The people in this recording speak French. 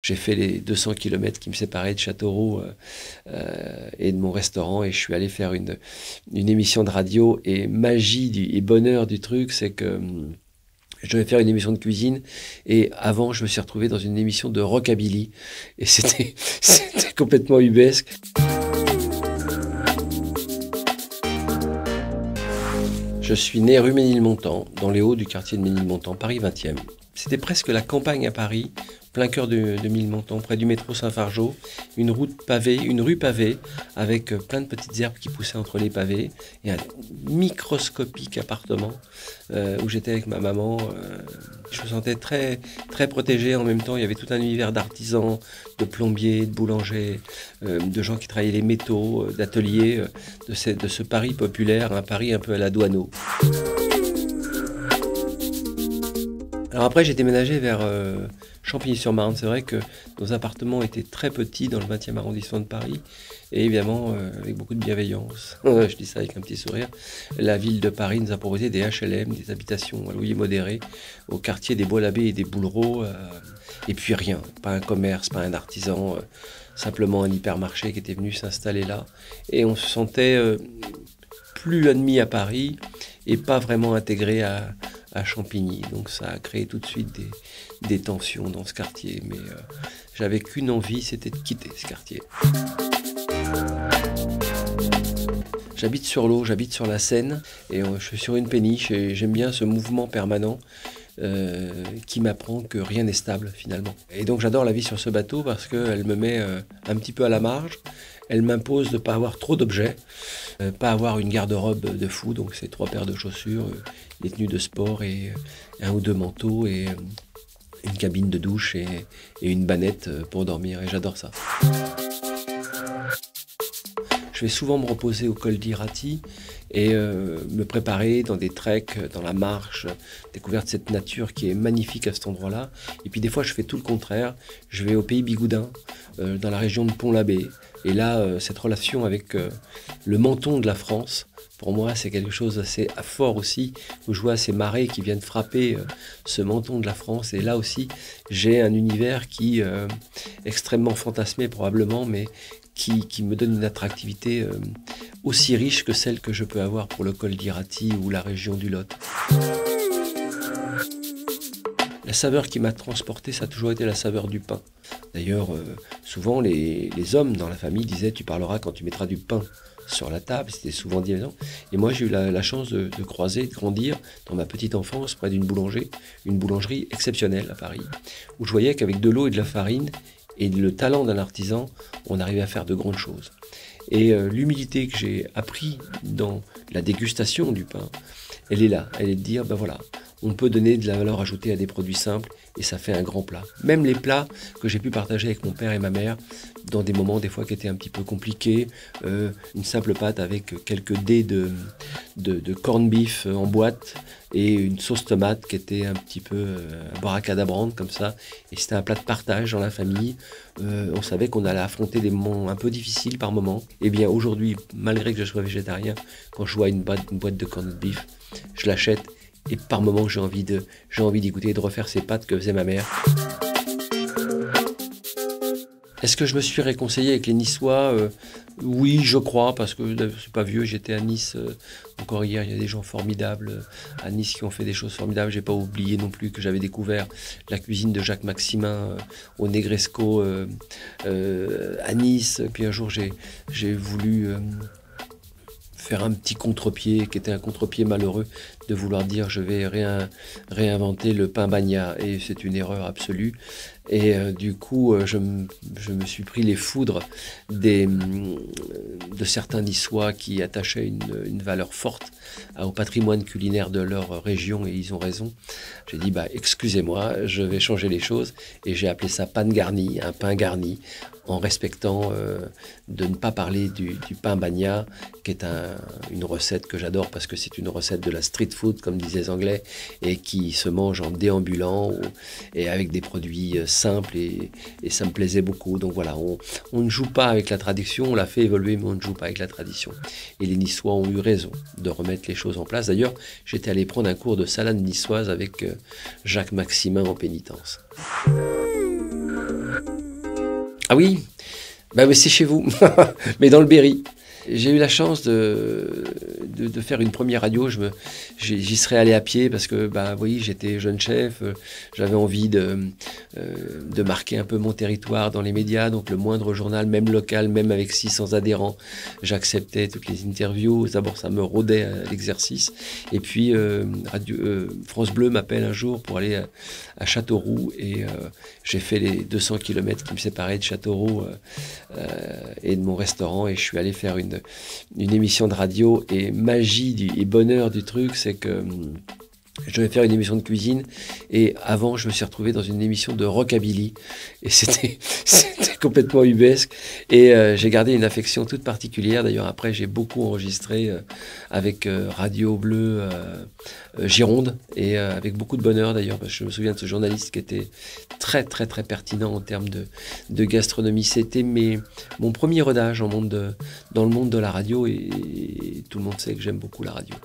j'ai fait les 200 km qui me séparaient de Châteauroux et de mon restaurant, et je suis allé faire une émission de radio. Et magie et bonheur du truc, c'est que je devais faire une émission de cuisine, et avant, je me suis retrouvé dans une émission de rockabilly, et c'était complètement ubuesque. Je suis né rue Ménilmontant, dans les hauts du quartier de Ménilmontant, Paris 20e. C'était presque la campagne à Paris, plein cœur de Ménilmontant, près du métro Saint-Fargeau, une rue pavée, avec plein de petites herbes qui poussaient entre les pavés, et un microscopique appartement où j'étais avec ma maman. Je me sentais très, très protégé. En même temps, il y avait tout un univers d'artisans, de plombiers, de boulangers, de gens qui travaillaient les métaux, d'ateliers, de ce Paris populaire, un Paris un peu à la Douaneau. Alors après, j'ai déménagé vers Champigny-sur-Marne. C'est vrai que nos appartements étaient très petits dans le 20e arrondissement de Paris, et évidemment avec beaucoup de bienveillance. Je dis ça avec un petit sourire. La ville de Paris nous a proposé des HLM, des habitations à loyer modéré, au quartier des Bois-l'Abbé et des Boulereaux. Et puis rien, pas un commerce, pas un artisan, simplement un hypermarché qui était venu s'installer là. Et on se sentait plus admis à Paris et pas vraiment intégré à Champigny. Donc ça a créé tout de suite des tensions dans ce quartier. Mais j'avais qu'une envie, c'était de quitter ce quartier. J'habite sur l'eau, j'habite sur la Seine, et je suis sur une péniche, et j'aime bien ce mouvement permanent qui m'apprend que rien n'est stable finalement. Et donc j'adore la vie sur ce bateau parce qu'elle me met un petit peu à la marge. Elle m'impose de ne pas avoir trop d'objets, pas avoir une garde-robe de fou, donc c'est 3 paires de chaussures, des tenues de sport et 1 ou 2 manteaux, et une cabine de douche et une bannette pour dormir, et j'adore ça. Je vais souvent me reposer au col d'Irati et me préparer dans des treks, dans la marche, découverte de cette nature qui est magnifique à cet endroit-là. Et puis des fois, je fais tout le contraire. Je vais au pays Bigoudin, dans la région de Pont-l'Abbé. Et là, cette relation avec le menton de la France, pour moi, c'est quelque chose d'assez fort aussi, où je vois ces marées qui viennent frapper ce menton de la France. Et là aussi, j'ai un univers qui est extrêmement fantasmé probablement, mais qui me donne une attractivité aussi riche que celle que je peux avoir pour le col d'Irati ou la région du Lot. La saveur qui m'a transporté, ça a toujours été la saveur du pain. D'ailleurs, souvent les hommes dans la famille disaient « tu parleras quand tu mettras du pain sur la table », c'était souvent dit. Et moi j'ai eu la chance de croiser, de grandir dans ma petite enfance près d'une boulangerie exceptionnelle à Paris, où je voyais qu'avec de l'eau et de la farine et le talent d'un artisan, on arrivait à faire de grandes choses. Et l'humilité que j'ai appris dans la dégustation du pain, elle est là. Elle est de dire, ben voilà, on peut donner de la valeur ajoutée à des produits simples et ça fait un grand plat. Même les plats que j'ai pu partager avec mon père et ma mère dans des moments des fois qui étaient un petit peu compliqués, une simple pâte avec quelques dés de corned beef en boîte et une sauce tomate qui était un petit peu abracadabrante comme ça, et c'était un plat de partage dans la famille. On savait qu'on allait affronter des moments un peu difficiles par moments. Et bien aujourd'hui, malgré que je sois végétarien, quand je vois une boîte de corned beef, je l'achète. Et par moments, j'ai envie d'y goûter et de refaire ces pâtes que faisait ma mère. Est-ce que je me suis réconcilié avec les Niçois ? Oui, je crois, parce que c'est pas vieux, j'étais à Nice encore hier, il y a des gens formidables à Nice qui ont fait des choses formidables. J'ai pas oublié non plus que j'avais découvert la cuisine de Jacques Maximin au Negresco à Nice. Puis un jour, j'ai voulu faire un petit contre-pied, qui était un contre-pied malheureux, de vouloir dire je vais réinventer le pain bagna, et c'est une erreur absolue. Et du coup, je me suis pris les foudres de certains Niçois qui attachaient une valeur forte au patrimoine culinaire de leur région, et ils ont raison. J'ai dit, excusez-moi, je vais changer les choses, et j'ai appelé ça pan garni, un pain garni, en respectant de ne pas parler du pain bagna, qui est une recette que j'adore parce que c'est une recette de la street food, comme disaient les Anglais, et qui se mange en déambulant et avec des produits simples, et ça me plaisait beaucoup. Donc voilà, on ne joue pas avec la tradition, on l'a fait évoluer, mais on ne joue pas avec la tradition. Et les Niçois ont eu raison de remettre les choses en place. D'ailleurs, j'étais allé prendre un cours de salade niçoise avec Jacques Maximin en pénitence. Ah oui, bah, c'est chez vous, mais dans le Berry. J'ai eu la chance de faire une première radio. J'y serais allé à pied parce que, oui, j'étais jeune chef. J'avais envie de marquer un peu mon territoire dans les médias. Donc le moindre journal, même local, même avec 600 adhérents, j'acceptais toutes les interviews. D'abord, ça me rôdait à l'exercice. Et puis, France Bleu m'appelle un jour pour aller à Châteauroux. Et j'ai fait les 200 km qui me séparaient de Châteauroux et de mon restaurant. Et je suis allé faire une émission de radio. Et magie et bonheur du truc, c'est que je devais faire une émission de cuisine et avant je me suis retrouvé dans une émission de rockabilly et c'était complètement ubuesque et j'ai gardé une affection toute particulière. D'ailleurs après j'ai beaucoup enregistré avec Radio Bleu Gironde et avec beaucoup de bonheur d'ailleurs parce que je me souviens de ce journaliste qui était très très très pertinent en termes de gastronomie. C'était mon premier rodage dans le monde de la radio et tout le monde sait que j'aime beaucoup la radio.